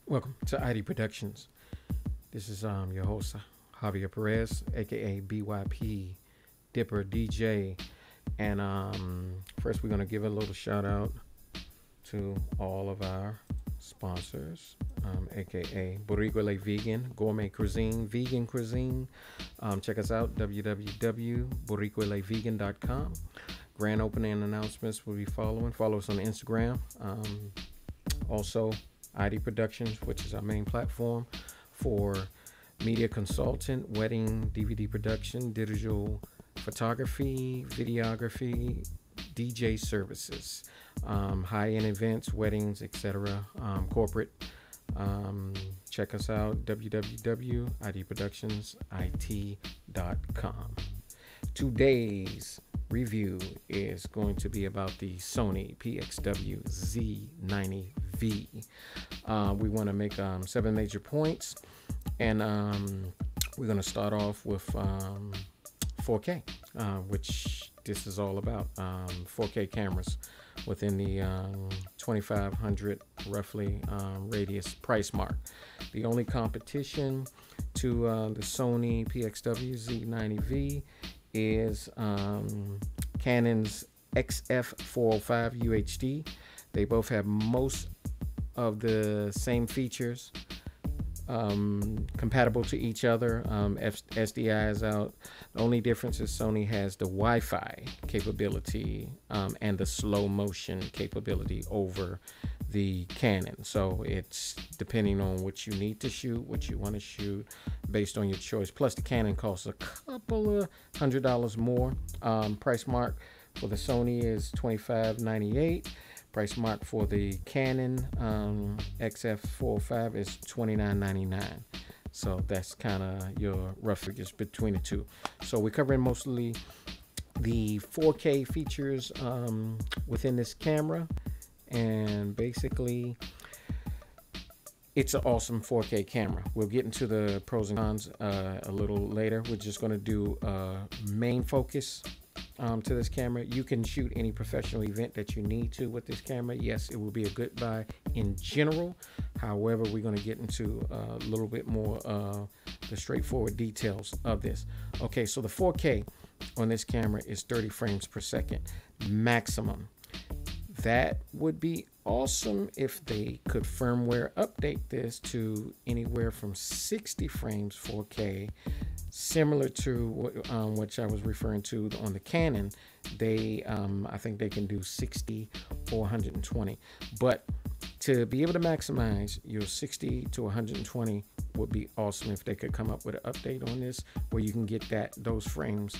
Welcome to ID Productions. This is your host, Javier Perez, aka BYP, Dipper DJ. And first we're going to give a little shout out to all of our sponsors, aka Boricua Vegan, Gourmet Cuisine, Vegan Cuisine. Check us out, www.boricuavegan.com. Grand opening announcements will be following. Follow us on Instagram. Also, ID Productions, which is our main platform for media consultant, wedding, DVD production, digital photography, videography, DJ services, high-end events, weddings, etc., corporate. Check us out, www.idproductionsit.com. Today's review is going to be about the Sony PXW-Z90v. We want to make 7 major points, and we're going to start off with 4K, which this is all about. 4K cameras within the 2500 roughly radius price mark. The only competition to the Sony PXW-Z90v is Canon's XF405 UHD. They both have most of the same features, compatible to each other. SDI is out. The only difference is Sony has the Wi-Fi capability and the slow motion capability over the Canon. So it's depending on what you need to shoot, what you want to shoot, based on your choice. Plus the Canon costs a couple of $100 more. Price mark for the Sony is $25.98. Price mark for the Canon XF405 is $29.99. So that's kind of your rough figures between the two. So we're covering mostly the 4K features within this camera, and basically it's an awesome 4K camera. We'll get into the pros and cons a little later. We're just going to do main focus to this camera. You can shoot any professional event that you need to with this camera. Yes, it will be a good buy in general. However, we're going to get into a little bit more the straightforward details of this. Okay, so the 4K on this camera is 30 frames per second maximum. That would be awesome if they could firmware update this to anywhere from 60 frames 4K, similar to what I was referring to on the Canon. They I think they can do 60 or 120, but to be able to maximize your 60 to 120 would be awesome if they could come up with an update on this where you can get those frames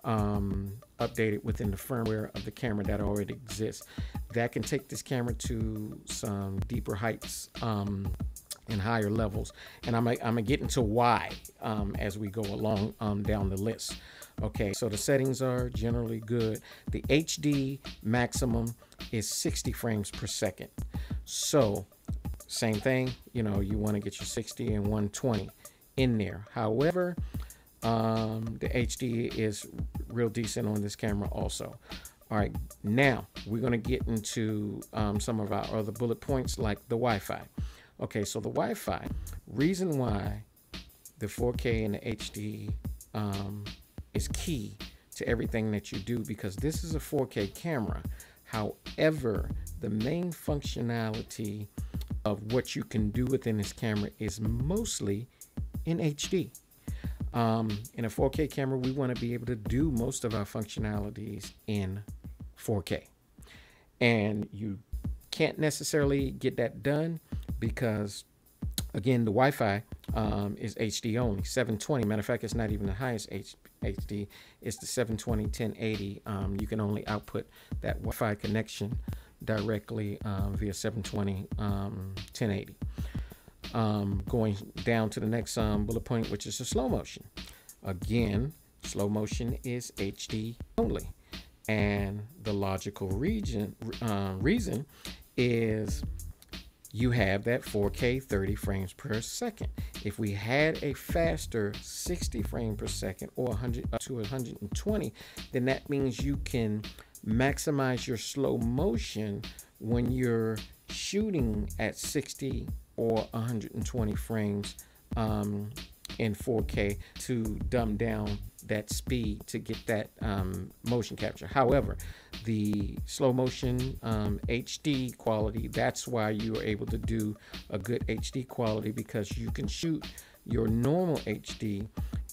updated within the firmware of the camera that already exists. That can take this camera to some deeper heights and higher levels, and I'm gonna get into why as we go along down the list. Okay, so the settings are generally good. The HD maximum is 60 frames per second. So same thing, you know, you want to get your 60 and 120 in there. However, the HD is real decent on this camera also. All right, now we're going to get into some of our other bullet points, like the Wi-Fi. Okay, so the Wi-Fi, reason why the 4K and the HD is key to everything that you do, because this is a 4K camera. However, the main functionality of what you can do within this camera is mostly in HD. In a 4K camera, we want to be able to do most of our functionalities in 4K. And you can't necessarily get that done because, again, the Wi-Fi is HD only, 720. Matter of fact, it's not even the highest HD. It's the 720 1080. You can only output that Wi-Fi connection directly via 720 1080. Going down to the next bullet point, which is the slow motion. Again, slow motion is HD only, and the logical reason is you have that 4K 30 frames per second. If we had a faster 60 frames per second or 100 up to 120, then that means you can maximize your slow motion when you're shooting at 60 or 120 frames in 4K to dumb down that speed to get that motion capture. However, the slow motion HD quality, that's why you are able to do a good HD quality, because you can shoot your normal HD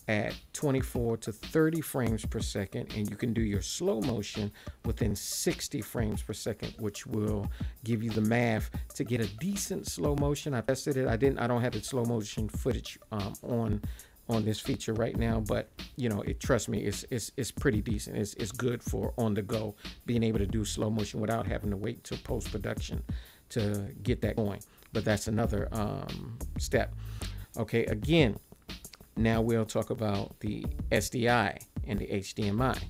at 24 to 30 frames per second, and you can do your slow motion within 60 frames per second, which will give you the math to get a decent slow motion. I tested it. I don't have the slow motion footage on this feature right now, but you know, trust me, it's pretty decent. It's good for on the go, being able to do slow motion without having to wait till post-production to get that going. But that's another step. Okay, again, now we'll talk about the SDI and the HDMI.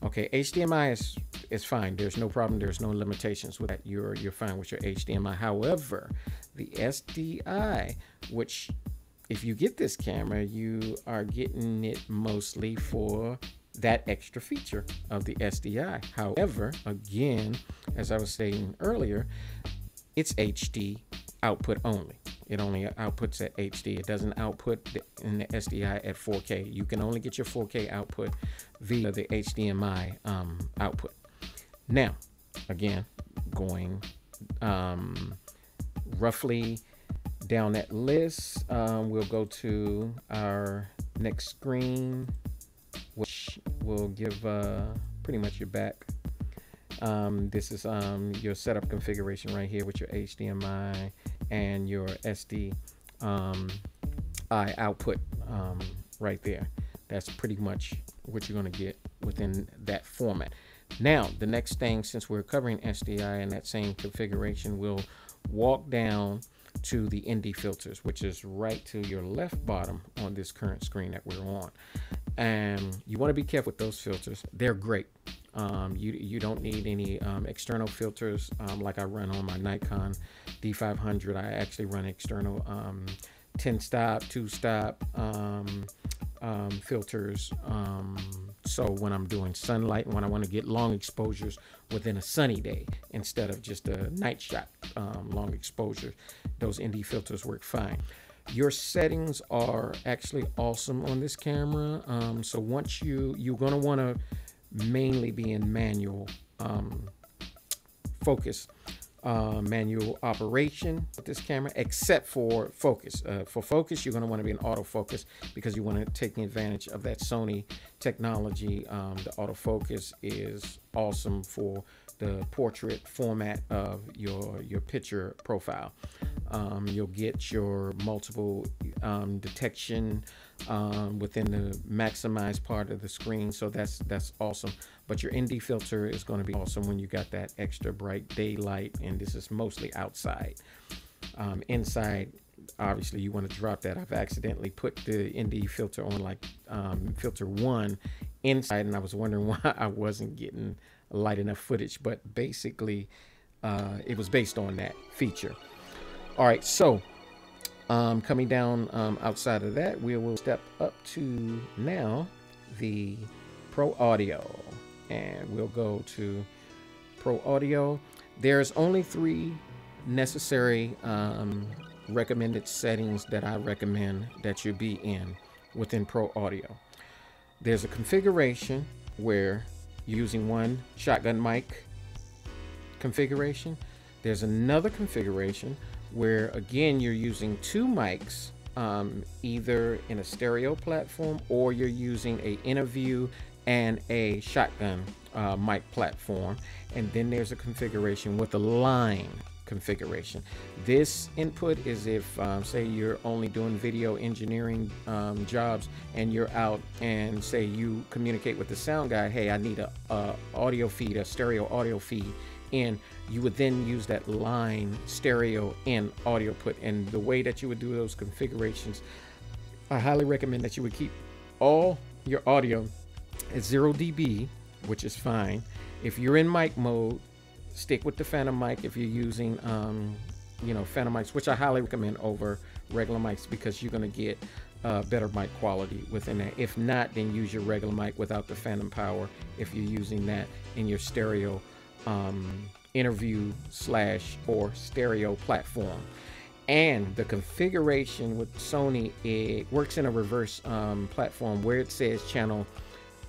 Okay, HDMI is fine. There's no problem. There's no limitations with that. You're fine with your HDMI. However, the SDI, which if you get this camera, you are getting it mostly for that extra feature of the SDI. However, again, as I was saying earlier, it's HD output only. It only outputs at HD. It doesn't output in the SDI at 4K. You can only get your 4K output via the HDMI output. Now, again, going roughly down that list, we'll go to our next screen, which will give pretty much your back. This is your setup configuration right here with your HDMI and your SDI output right there. That's pretty much what you're going to get within that format. Now, the next thing, since we're covering SDI in that same configuration, we'll walk down to the ND filters, which is right to your left bottom on this current screen that we're on. And you want to be careful with those filters. They're great. You don't need any external filters like I run on my Nikon D500. I actually run external 10-stop, 2-stop filters. So when I'm doing sunlight and when I want to get long exposures within a sunny day instead of just a night shot long exposure, those ND filters work fine. Your settings are actually awesome on this camera. So once you're going to want to mainly be in manual focus, manual operation with this camera, except for focus. For focus, you're going to want to be in autofocus because you want to take advantage of that Sony technology. The autofocus is awesome for the portrait format of your picture profile. You'll get your multiple detection within the maximized part of the screen, so that's awesome. But your ND filter is going to be awesome when you got that extra bright daylight, and this is mostly outside. Inside, obviously you want to drop that. I've accidentally put the ND filter on like filter 1 inside, and I was wondering why I wasn't getting light enough footage, but basically it was based on that feature. All right, so coming down outside of that, we will step up to now the Pro Audio, and we'll go to Pro Audio. There's only 3 necessary recommended settings that I recommend that you be in within Pro Audio. There's a configuration where you're using one shotgun mic configuration. There's another configuration where again you're using 2 mics, either in a stereo platform or you're using a interview and a shotgun mic platform. And then there's a configuration with a line configuration. This input is if say you're only doing video engineering jobs and you're out and say you communicate with the sound guy, hey, I need a audio feed, a stereo audio feed, and you would then use that line stereo in audio put. And the way that you would do those configurations, I highly recommend that you would keep all your audio at 0 dB, which is fine. If you're in mic mode, stick with the phantom mic if you're using phantom mics, which I highly recommend over regular mics because you're going to get better mic quality within that. If not, then use your regular mic without the phantom power if you're using that in your stereo interview / or stereo platform. And the configuration with Sony, it works in a reverse platform where it says channel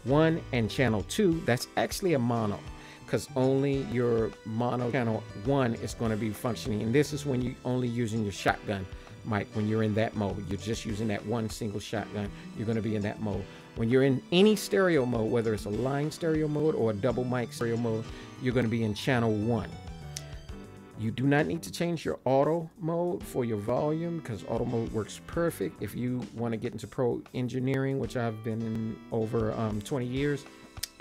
1 and channel 2. That's actually a mono, because only your mono channel 1 is going to be functioning. And this is when you only using your shotgun mic. When you're in that mode, you're just using that one single shotgun, you're going to be in that mode. When you're in any stereo mode, whether it's a line stereo mode or a double mic stereo mode, you're going to be in channel 1. You do not need to change your auto mode for your volume, because auto mode works perfect. If you want to get into pro engineering, which I've been in over 20 years,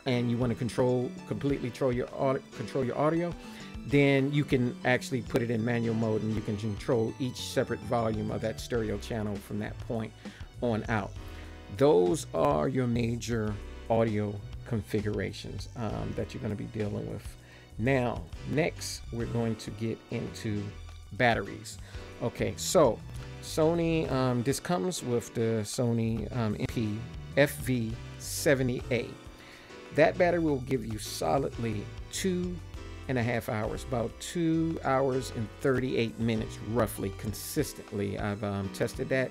and you want to completely control your audio, then you can actually put it in manual mode, and you can control each separate volume of that stereo channel from that point on out. Those are your major audio configurations that you're going to be dealing with. Now, next, we're going to get into batteries. Okay, so Sony, this comes with the Sony PXW-Z90v. That battery will give you solidly 2.5 hours, about 2 hours and 38 minutes, roughly, consistently. I've tested that.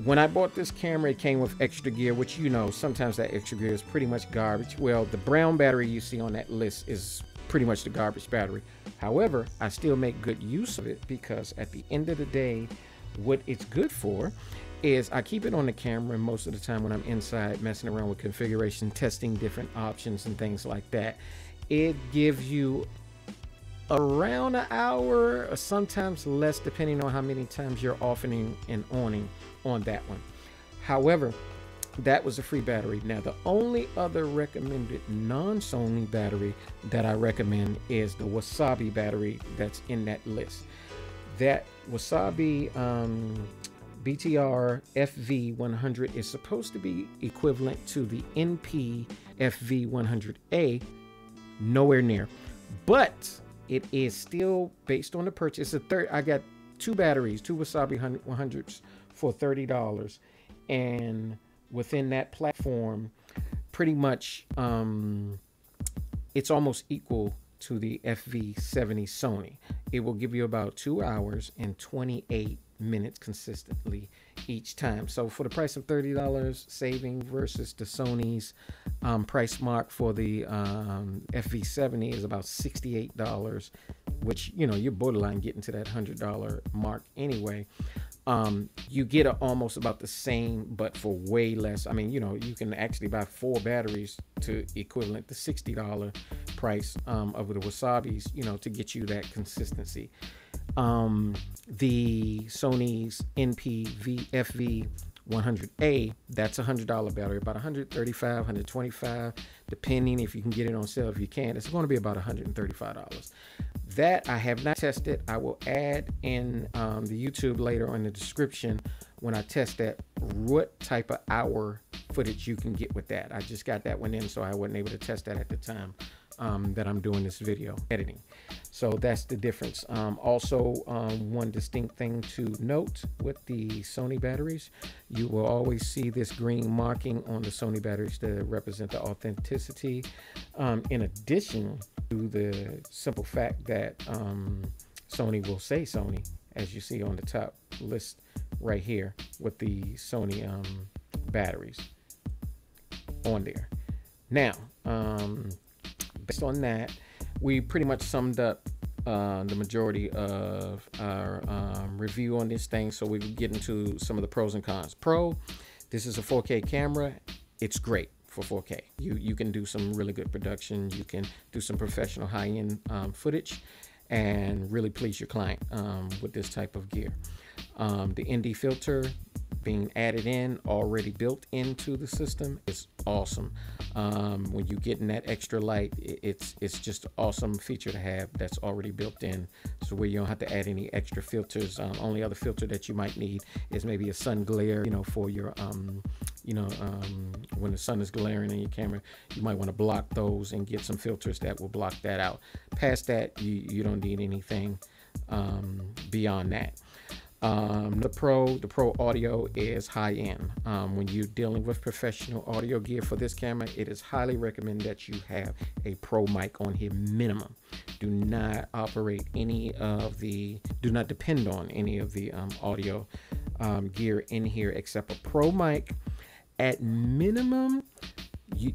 When I bought this camera, it came with extra gear, which, you know, sometimes that extra gear is pretty much garbage. Well, the brown battery you see on that list is pretty much the garbage battery. However, I still make good use of it, because at the end of the day, what it's good for is I keep it on the camera most of the time when I'm inside messing around with configuration, testing different options and things like that. It gives you around an hour, or sometimes less, depending on how many times you're offing and oning on that one. However, that was a free battery. Now, the only other recommended non-Sony battery that I recommend is the Wasabi battery that's in that list. That Wasabi BTR FV100 is supposed to be equivalent to the NP FV100A, nowhere near, but it is still based on the purchase. I got two batteries, two Wasabi 100s for $30, and within that platform, pretty much it's almost equal to the FV70 Sony. It will give you about 2 hours and 28 minutes consistently each time. So for the price of $30 saving versus the Sony's price mark for the FV70 is about $68, which, you know, you're borderline getting to that $100 mark anyway. You get almost about the same, but for way less. I mean, you know, you can actually buy 4 batteries to equivalent the $60 price of the Wasabis, you know, to get you that consistency. The Sony's FV100A, that's a $100 battery, about $135, $125, depending if you can get it on sale. If you can, it's going to be about $135. That I have not tested. I will add in the YouTube later in the description when I test that, what type of hour footage you can get with that. I just got that one in, so I wasn't able to test that at the time that I'm doing this video editing. So that's the difference. Also, one distinct thing to note with the Sony batteries, you will always see this green marking on the Sony batteries to represent the authenticity. In addition to the simple fact that Sony will say Sony, as you see on the top list right here with the Sony batteries on there. Now, based on that, we pretty much summed up the majority of our review on this thing, so we can get into some of the pros and cons. Pro, this is a 4K camera. It's great for 4K. You can do some really good production. You can do some professional high-end footage and really please your client with this type of gear. The ND filter being added in, already built into the system, is awesome. When you get in that extra light, it's just an awesome feature to have that's already built in, so where you don't have to add any extra filters. Only other filter that you might need is maybe a sun glare, you know, for your when the sun is glaring in your camera, you might want to block those and get some filters that will block that out. Past that, you don't need anything beyond that. The Pro audio is high end. When you're dealing with professional audio gear for this camera, it is highly recommended that you have a Pro mic on here minimum. Do not depend on any of the audio gear in here except a Pro mic. At minimum,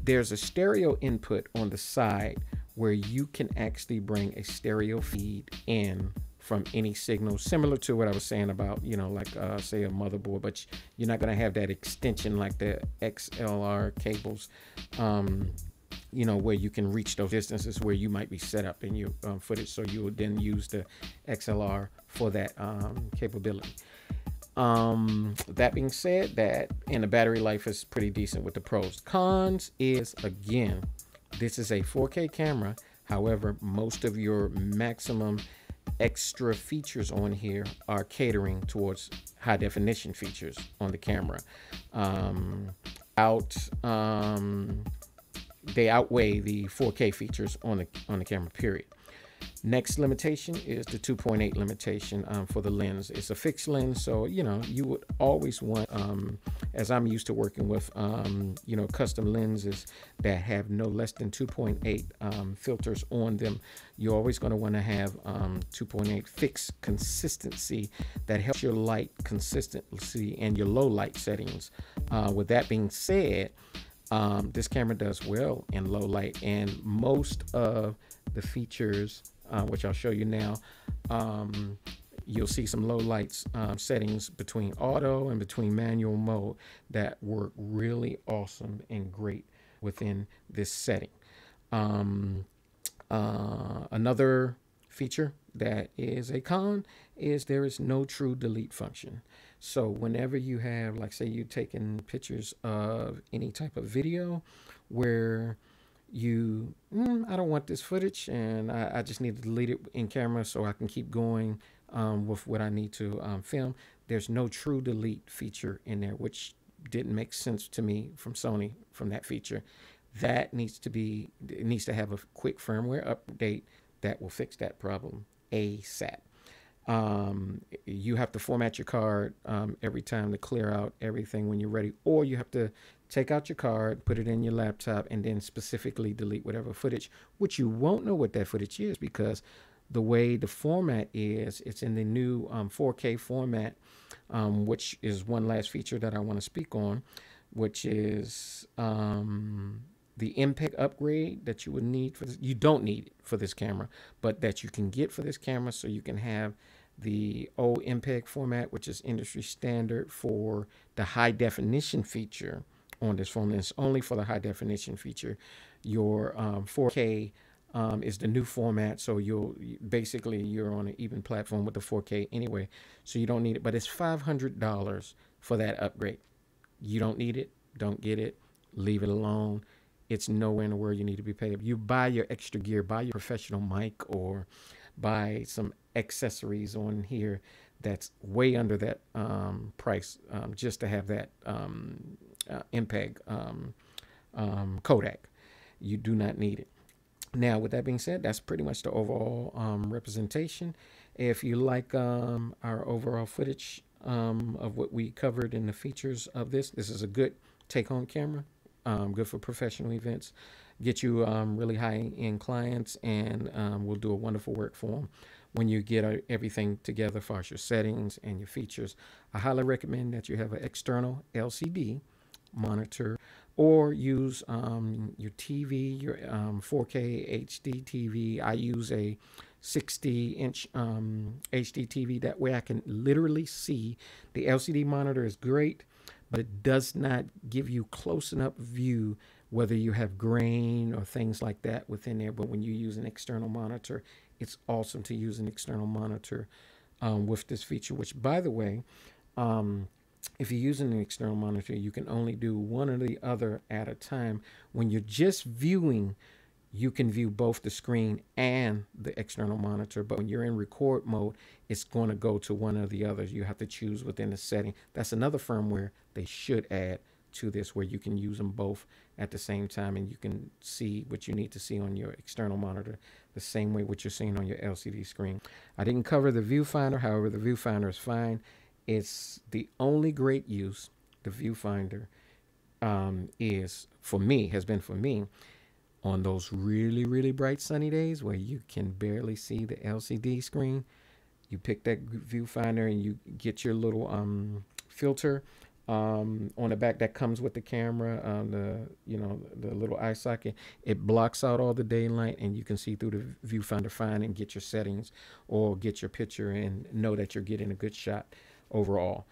there's a stereo input on the side where you can actually bring a stereo feed in from any signal, similar to what I was saying about, like say a motherboard, but you're not going to have that extension like the XLR cables, where you can reach those distances where you might be set up in your footage. So you would then use the XLR for that capability. That being said, and the battery life is pretty decent with the Pros. Cons is, again, this is a 4K camera. However, most of your maximum extra features on here are catering towards high definition features on the camera. They outweigh the 4K features on the camera, period. Next limitation is the 2.8 limitation for the lens. It's a fixed lens, so you would always want, as I'm used to working with, custom lenses that have no less than 2.8 filters on them. You're always going to want to have 2.8 fixed consistency that helps your light consistency and your low light settings. With that being said, this camera does well in low light, and most of the features, which I'll show you now, you'll see some low lights settings between auto and between manual mode that work really awesome and great within this setting. Another feature that is a con is there is no true delete function. So whenever you have, like, say you're taking pictures of any type of video where I don't want this footage and I just need to delete it in camera so I can keep going with what I need to film, there's no true delete feature in there, which didn't make sense to me from Sony, from that feature. It needs to have a quick firmware update that will fix that problem ASAP. You have to format your card every time to clear out everything when you're ready, or you have to take out your card, put it in your laptop, and then specifically delete whatever footage, which you won't know what that footage is because the way the format is, it's in the new 4K format, which is one last feature that I want to speak on, which is the Mpeg upgrade that you would need for this. You don't need it for this camera, but that you can get for this camera, so you can have the old Mpeg format, which is industry standard for the high definition feature on this phone. It's only for the high definition feature. Your 4K is the new format, so you're on an even platform with the 4K anyway, so you don't need it. But it's $500 for that upgrade. You don't need it, don't get it, leave it alone. It's nowhere in the world you need to be paid. You buy your extra gear, buy your professional mic, or buy some accessories on here that's way under that price, just to have that Mpeg Kodak. You do not need it. Now, with that being said, that's pretty much the overall representation. If you like our overall footage of what we covered in the features of this is a good take-home camera, good for professional events, get you really high-end clients, and will do a wonderful work for them when you get everything together as far as your settings and your features. I highly recommend that you have an external LCD monitor, or use your TV, your 4K HD TV. I use a 60-inch HD TV. That way I can literally see. The LCD monitor is great, but it does not give you close enough view whether you have grain or things like that within there. But when you use an external monitor, it's awesome to use an external monitor with this feature, which, by the way, if you're using an external monitor, you can only do one or the other at a time. When you're just viewing, you can view both the screen and the external monitor. But when you're in record mode, it's going to go to one or the other. You have to choose within the setting. That's another firmware they should add to this, where you can use them both at the same time and you can see what you need to see on your external monitor. the same way what you're seeing on your LCD screen. I didn't cover the viewfinder. However, the viewfinder is fine. It's the only great use the viewfinder is for me, has been for me, on those really, really bright sunny days where you can barely see the LCD screen. You pick that viewfinder and you get your little filter on the back that comes with the camera, the little eye socket. It blocks out all the daylight and you can see through the viewfinder fine and get your settings or get your picture and know that you're getting a good shot overall.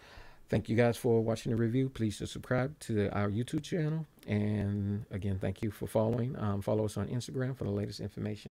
Thank you guys for watching the review. Please subscribe to our YouTube channel. And again, thank you for following. Follow us on Instagram for the latest information.